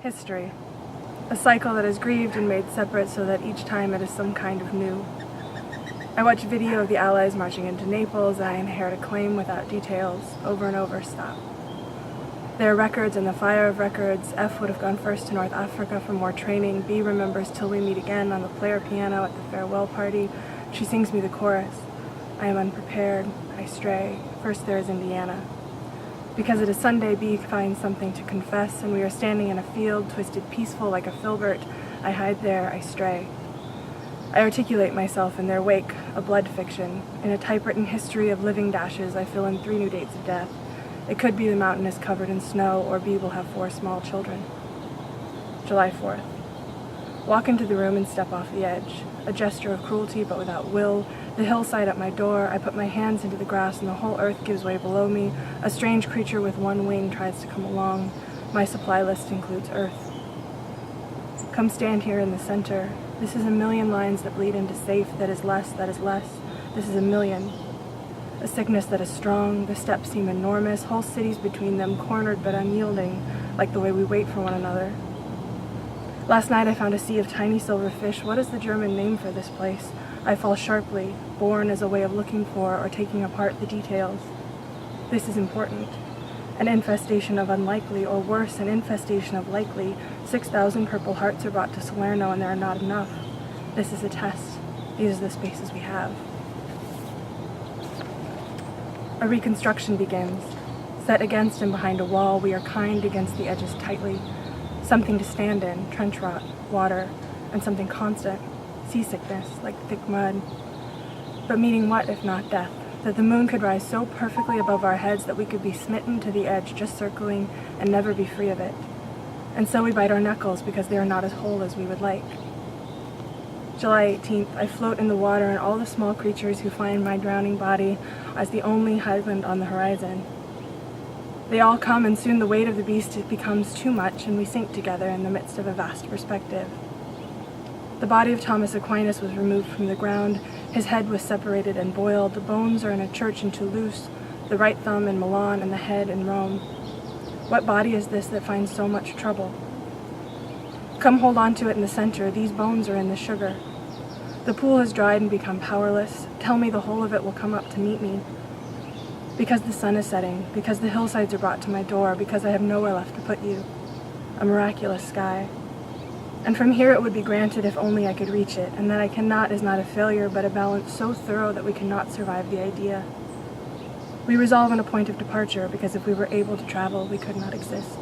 History. A cycle that is grieved and made separate so that each time it is some kind of new. I watch video of the Allies marching into Naples and I inherit a claim without details, over and over stop. There are records in the fire of records. F would have gone first to North Africa for more training. B remembers till we meet again on the player piano at the farewell party. She sings me the chorus. I am unprepared. I stray. First there is Indiana. Because it is Sunday, B finds something to confess, and we are standing in a field, twisted peaceful like a filbert. I hide there, I stray. I articulate myself in their wake, a blood fiction. In a typewritten history of living dashes, I fill in 3 new dates of death. It could be the mountain is covered in snow, or B will have 4 small children. July 4th. Walk into the room and step off the edge. A gesture of cruelty, but without will. The hillside at my door, I put my hands into the grass and the whole earth gives way below me. A strange creature with 1 wing tries to come along. My supply list includes earth. Come stand here in the center. This is a million lines that bleed into safe, that is less, that is less. This is a million. A sickness that is strong, the steps seem enormous, whole cities between them, cornered but unyielding, like the way we wait for one another. Last night I found a sea of tiny silver fish. What is the German name for this place? I fall sharply, born as a way of looking for or taking apart the details. This is important. An infestation of unlikely, or worse, an infestation of likely. 6,000 Purple Hearts are brought to Salerno and there are not enough. This is a test. These are the spaces we have. A reconstruction begins. Set against and behind a wall, we are kind against the edges tightly. Something to stand in, trench rot, water, and something constant, seasickness, like thick mud. But meaning what if not death? That the moon could rise so perfectly above our heads that we could be smitten to the edge, just circling, and never be free of it. And so we bite our knuckles because they are not as whole as we would like. July 18th, I float in the water and all the small creatures who find my drowning body as the only island on the horizon. They all come, and soon the weight of the beast becomes too much, and we sink together in the midst of a vast perspective. The body of Thomas Aquinas was removed from the ground. His head was separated and boiled. The bones are in a church in Toulouse, the right thumb in Milan, and the head in Rome. What body is this that finds so much trouble? Come hold on to it in the center. These bones are in the sugar. The pool has dried and become powerless. Tell me the whole of it will come up to meet me. Because the sun is setting, because the hillsides are brought to my door, because I have nowhere left to put you. A miraculous sky. And from here it would be granted if only I could reach it, and that I cannot is not a failure, but a balance so thorough that we cannot survive the idea. We resolve on a point of departure, because if we were able to travel, we could not exist.